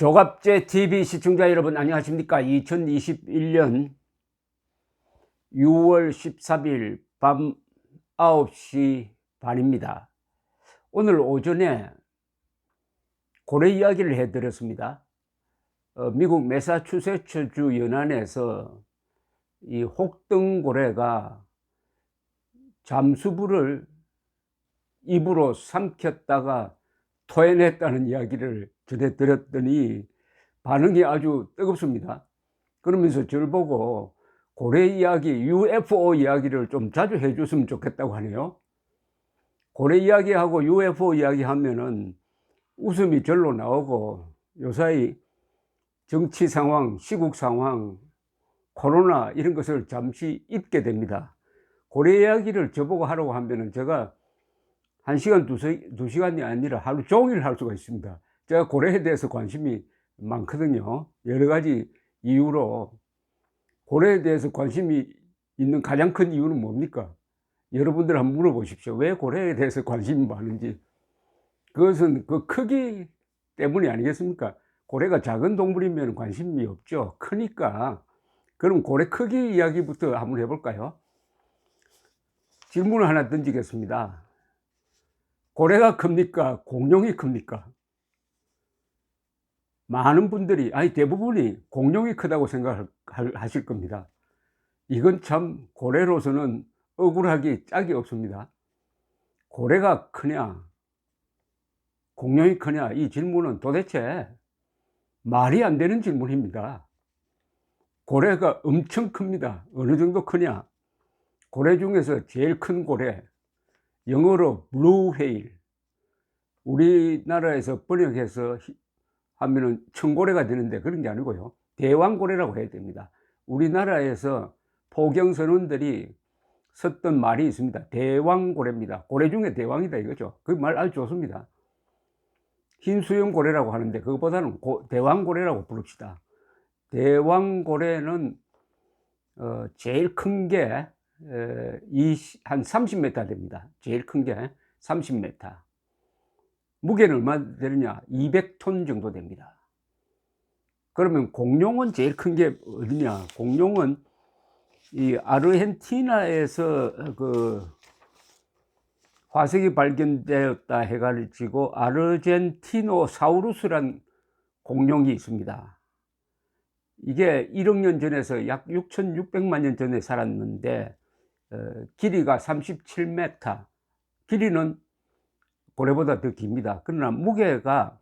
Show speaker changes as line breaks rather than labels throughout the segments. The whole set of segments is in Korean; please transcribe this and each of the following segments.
조갑제 TV 시청자 여러분 안녕하십니까? 2021년 6월 13일 밤 9시 반입니다. 오늘 오전에 고래 이야기를 해드렸습니다. 미국 매사추세츠주 연안에서 이 혹등고래가 잠수부를 입으로 삼켰다가 토해냈다는 이야기를 전해드렸더니 반응이 아주 뜨겁습니다. 그러면서 저를 보고 고래 이야기, UFO 이야기를 좀 자주 해줬으면 좋겠다고 하네요. 고래 이야기하고 UFO 이야기 하면은 웃음이 절로 나오고 요사이 정치 상황, 시국 상황, 코로나 이런 것을 잠시 잊게 됩니다. 고래 이야기를 저보고 하라고 하면은 제가 1시간, 2시간이 아니라 하루 종일 할 수가 있습니다. 제가 고래에 대해서 관심이 많거든요. 여러 가지 이유로. 고래에 대해서 관심이 있는 가장 큰 이유는 뭡니까? 여러분들 한번 물어보십시오. 왜 고래에 대해서 관심이 많은지. 그것은 그 크기 때문이 아니겠습니까? 고래가 작은 동물이면 관심이 없죠. 크니까. 그럼 고래 크기 이야기부터 한번 해볼까요? 질문을 하나 던지겠습니다. 고래가 큽니까? 공룡이 큽니까? 많은 분들이, 아니 대부분이 공룡이 크다고 생각하실 겁니다. 이건 참 고래로서는 억울하기 짝이 없습니다. 고래가 크냐 공룡이 크냐, 이 질문은 도대체 말이 안 되는 질문입니다. 고래가 엄청 큽니다. 어느 정도 크냐? 고래 중에서 제일 큰 고래, 영어로 블루 웨일, 우리나라에서 번역해서 하면은 청고래가 되는데 그런 게 아니고요. 대왕고래라고 해야 됩니다. 우리나라에서 포경 선원들이 썼던 말이 있습니다. 대왕고래입니다. 고래 중에 대왕이다 이거죠. 그 말 아주 좋습니다. 흰수염 고래라고 하는데 그것보다는 대왕고래라고 부릅시다. 대왕고래는 제일 큰 게 한 30m 됩니다. 제일 큰 게 30m. 무게는 얼마 되느냐? 200톤 정도 됩니다. 그러면 공룡은 제일 큰 게 어디냐? 공룡은 이 아르헨티나에서 그 화석이 발견되었다 해가지고 아르헨티노사우루스란 공룡이 있습니다. 이게 1억 년 전에서 약 6,600만 년 전에 살았는데 길이가 37m, 길이는 고래보다 더 깁니다. 그러나 무게가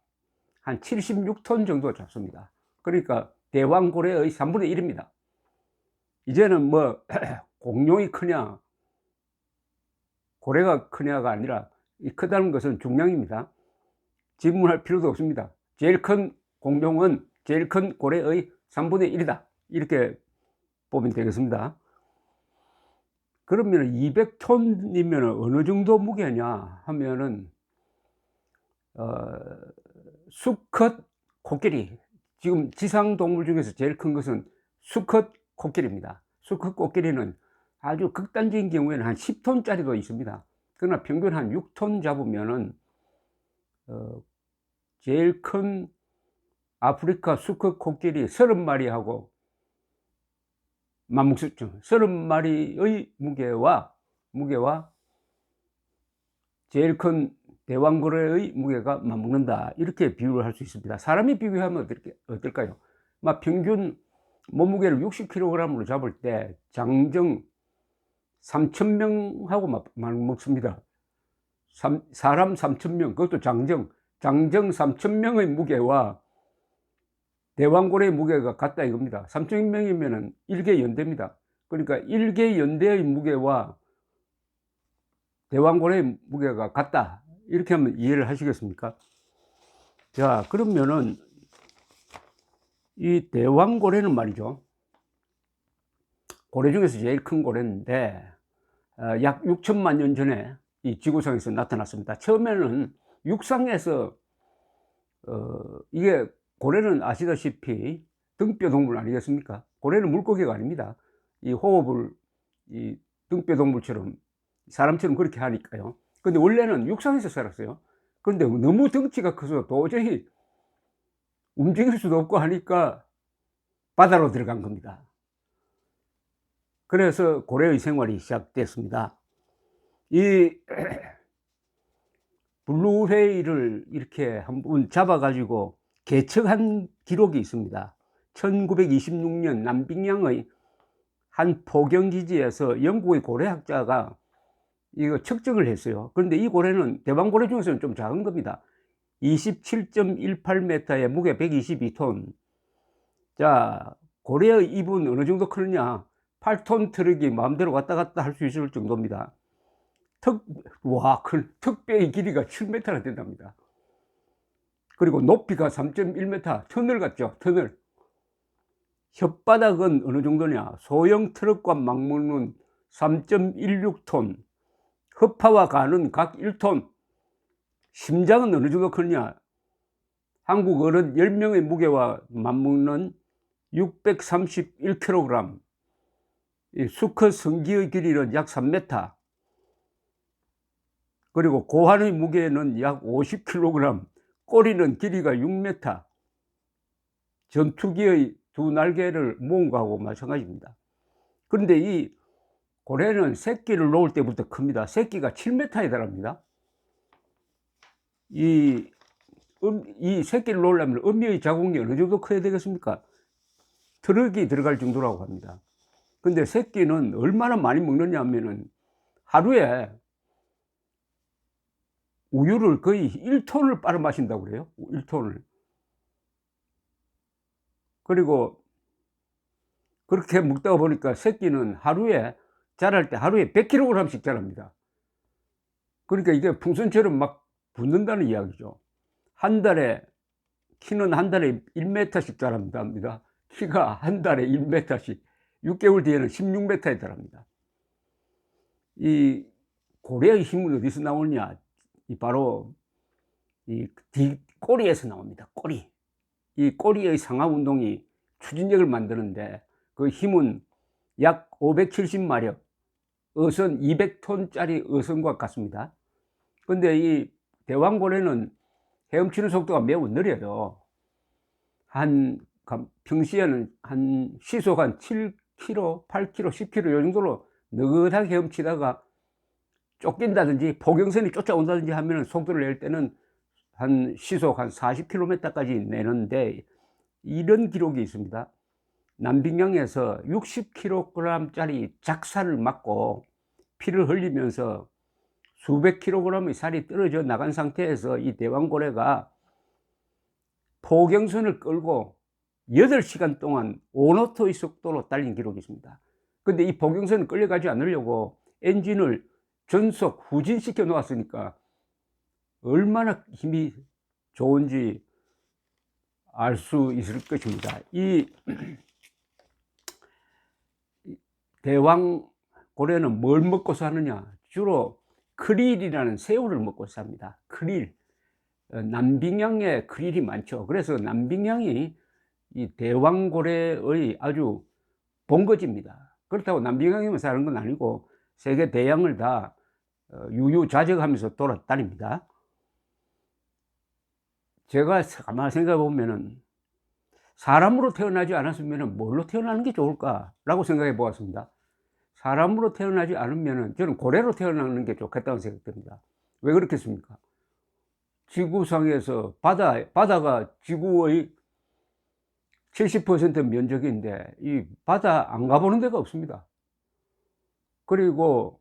한 76톤 정도 잡습니다. 그러니까 대왕고래의 3분의 1입니다. 이제는 뭐 공룡이 크냐 고래가 크냐가 아니라 이 크다는 것은 중량입니다. 질문할 필요도 없습니다. 제일 큰 공룡은 제일 큰 고래의 3분의 1이다 이렇게 보면 되겠습니다. 그러면 200톤이면 어느 정도 무게냐 하면은 수컷 코끼리, 지금 지상동물 중에서 제일 큰 것은 수컷 코끼리입니다. 수컷 코끼리는 아주 극단적인 경우에는 한 10톤짜리도 있습니다. 그러나 평균 한 6톤 잡으면은 제일 큰 아프리카 수컷 코끼리 30마리하고 맞먹죠. 30마리의 무게와 제일 큰 대왕고래의 무게가 맞먹는다 이렇게 비유를 할 수 있습니다. 사람이 비교하면 어떨까요? 평균 몸무게를 60kg으로 잡을 때 장정 3,000명하고 맞먹습니다. 사람 3,000명, 그것도 장정 3,000명의 무게와 대왕고래의 무게가 같다 이겁니다. 3,000명이면 1개 연대입니다. 그러니까 1개 연대의 무게와 대왕고래의 무게가 같다 이렇게 하면 이해를 하시겠습니까? 자, 그러면은 이 대왕고래는 말이죠, 고래 중에서 제일 큰 고래인데 약 6천만 년 전에 이 지구상에서 나타났습니다. 처음에는 육상에서 이게 고래는 아시다시피 등뼈 동물 아니겠습니까? 고래는 물고기가 아닙니다. 이 호흡을 이 등뼈 동물처럼 사람처럼 그렇게 하니까요. 근데 원래는 육상에서 살았어요. 그런데 너무 덩치가 커서 도저히 움직일 수도 없고 하니까 바다로 들어간 겁니다. 그래서 고래의 생활이 시작됐습니다. 이 블루웨일을 이렇게 한번 잡아 가지고 개척한 기록이 있습니다. 1926년 남빙양의 한 포경기지에서 영국의 고래학자가 이거 측정을 했어요. 그런데 이 고래는 대왕고래 중에서는 좀 작은 겁니다. 27.18m에 무게 122톤. 자, 고래의 입은 어느 정도 크느냐? 8톤 트럭이 마음대로 왔다 갔다 할 수 있을 정도입니다. 턱뼈의 길이가 7m나 된답니다. 그리고 높이가 3.1m, 터널 같죠? 터널. 혓바닥은 어느 정도냐? 소형 트럭과 맞먹는 3.16톤, 허파와 간은 각 1톤. 심장은 어느 정도 크느냐? 한국 어른 10명의 무게와 맞먹는 631kg. 수컷 성기의 길이는 약 3m. 그리고 고환의 무게는 약 50kg, 꼬리는 길이가 6m. 전투기의 두 날개를 모은 거하고 마찬가지입니다. 그런데 이 고래는 새끼를 놓을 때부터 큽니다. 새끼가 7m에 달합니다. 이 새끼를 놓으려면 어미의 자궁이 어느 정도 커야 되겠습니까? 트럭이 들어갈 정도라고 합니다. 근데 새끼는 얼마나 많이 먹느냐 하면은 하루에 우유를 거의 1톤을 빨아 마신다고 그래요. 1톤을. 그리고 그렇게 먹다가 보니까 새끼는 자랄 때 하루에 100kg씩 자랍니다. 그러니까 이게 풍선처럼 막 붙는다는 이야기죠. 키는 한 달에 1m씩 자랍니다. 키가 한 달에 1m씩. 6개월 뒤에는 16m에 달합니다. 이 고래의 힘은 어디서 나오냐? 바로 이 꼬리에서 나옵니다. 꼬리. 이 꼬리의 상하 운동이 추진력을 만드는데 그 힘은 약 570마력, 어선 200톤짜리 어선과 같습니다. 근데 이 대왕고래는 헤엄치는 속도가 매우 느려요. 평시에는 시속 한 7km, 8km, 10km 요 정도로 느긋하게 헤엄치다가 쫓긴다든지 포경선이 쫓아온다든지 하면 속도를 낼 때는 시속 한 40km까지 내는데 이런 기록이 있습니다. 남빙양에서 60kg짜리 작살을 맞고 피를 흘리면서 수백 킬로그램의 살이 떨어져 나간 상태에서 이 대왕고래가 포경선을 끌고 8시간 동안 5노트의 속도로 달린 기록이 있습니다. 근데 이 포경선을 끌려가지 않으려고 엔진을 전속 후진시켜 놓았으니까 얼마나 힘이 좋은지 알 수 있을 것입니다. 이 대왕고래는 뭘 먹고 사느냐? 주로 크릴이라는 새우를 먹고 삽니다. 크릴. 남빙양에 크릴이 많죠. 그래서 남빙양이 이 대왕고래의 아주 본거지입니다. 그렇다고 남빙양에만 사는 건 아니고 세계 대양을 다 유유자적하면서 돌아다닙니다. 제가 가만히 생각해 보면은 사람으로 태어나지 않았으면 뭘로 태어나는 게 좋을까라고 생각해 보았습니다. 사람으로 태어나지 않으면 저는 고래로 태어나는 게 좋겠다고 생각됩니다. 왜 그렇겠습니까? 지구상에서 바다가 지구의 70% 면적인데 이 바다 안 가보는 데가 없습니다. 그리고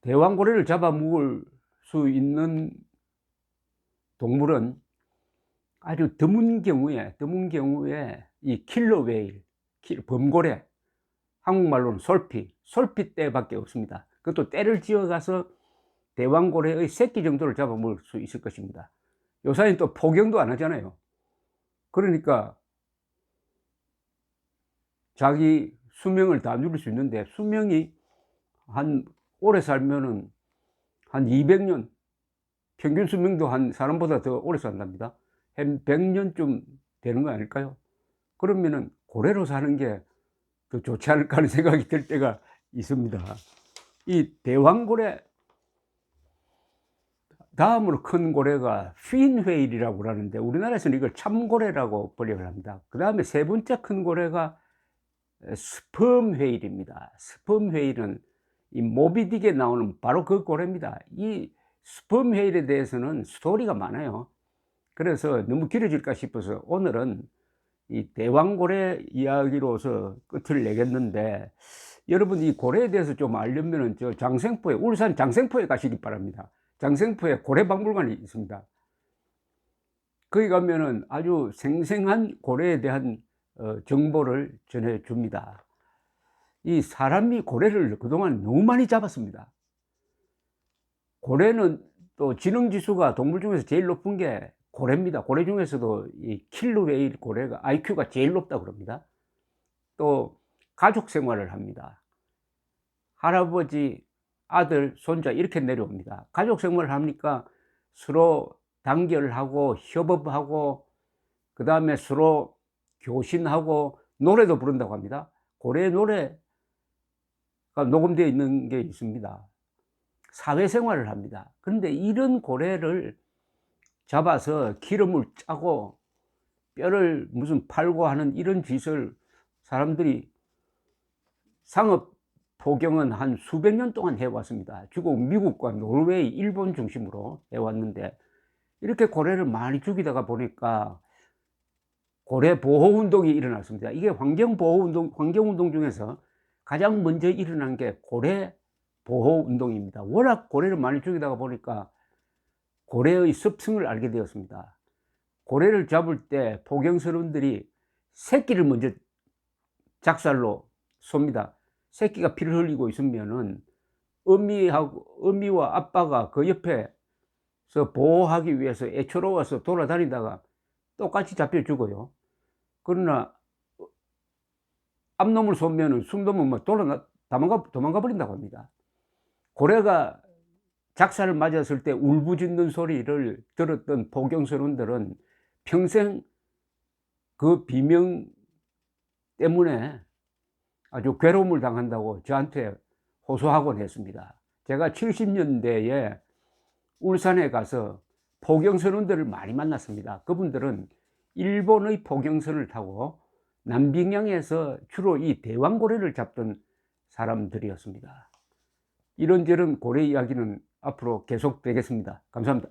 대왕고래를 잡아먹을 수 있는 동물은 아주 드문 경우에 이 킬러 웨일, 범고래, 한국말로는 솔피 떼밖에 없습니다. 그것도 떼를 지어가서 대왕고래의 새끼 정도를 잡아먹을 수 있을 것입니다. 요사이는 또 포경도 안 하잖아요. 그러니까 자기 수명을 다 누릴 수 있는데 수명이 오래 살면은 한 200년, 평균 수명도 한 사람보다 더 오래 산답니다. 한 100년쯤 되는 거 아닐까요? 그러면은 고래로 사는 게 더 좋지 않을까 하는 생각이 들 때가 있습니다. 이 대왕고래 다음으로 큰 고래가 핀 웨일이라고 하는데 우리나라에서는 이걸 참고래라고 번역을 합니다. 그 다음에 세 번째 큰 고래가 스펀 웨일입니다. 스펀 웨일은 이 모비딕에 나오는 바로 그 고래입니다. 이 스펀 웨일에 대해서는 스토리가 많아요. 그래서 너무 길어질까 싶어서 오늘은 이 대왕고래 이야기로서 끝을 내겠는데, 여러분 이 고래에 대해서 좀 알려면은 저 장생포에, 울산 장생포에 가시기 바랍니다. 장생포에 고래박물관이 있습니다. 거기 가면은 아주 생생한 고래에 대한 정보를 전해 줍니다. 이 사람이 고래를 그동안 너무 많이 잡았습니다. 고래는 또 지능지수가 동물 중에서 제일 높은 게 고래입니다. 고래 중에서도 이 킬루웨일 고래가 IQ가 제일 높다고 그럽니다. 또 가족 생활을 합니다. 할아버지, 아들, 손자 이렇게 내려옵니다. 가족 생활을 하니까 서로 단결하고 협업하고 그 다음에 서로 교신하고 노래도 부른다고 합니다. 고래 노래가 녹음되어 있는 게 있습니다. 사회생활을 합니다. 그런데 이런 고래를 잡아서 기름을 짜고 뼈를 무슨 팔고 하는 이런 짓을 사람들이 상업 포경은 한 수백 년 동안 해왔습니다. 주로 미국과 노르웨이, 일본 중심으로 해왔는데, 이렇게 고래를 많이 죽이다가 보니까 고래 보호 운동이 일어났습니다. 이게 환경운동 중에서 가장 먼저 일어난 게 고래 보호 운동입니다. 워낙 고래를 많이 죽이다가 보니까 고래의 습성을 알게 되었습니다. 고래를 잡을 때 포경스러운들이 새끼를 먼저 작살로 쏩니다. 새끼가 피를 흘리고 있으면은 어미와 아빠가 그 옆에서 보호하기 위해서 애처로워서 돌아다니다가 똑같이 잡혀 죽어요. 그러나 앞놈을 쏘면은 숨도면 뭐 도망가 버린다고 합니다. 고래가 작사를 맞았을 때 울부짖는 소리를 들었던 포경스러운들은 평생 그 비명 때문에 아주 괴로움을 당한다고 저한테 호소하곤 했습니다. 제가 70년대에 울산에 가서 포경선원들을 많이 만났습니다. 그분들은 일본의 포경선을 타고 남빙양에서 주로 이 대왕고래를 잡던 사람들이었습니다. 이런저런 고래 이야기는 앞으로 계속되겠습니다. 감사합니다.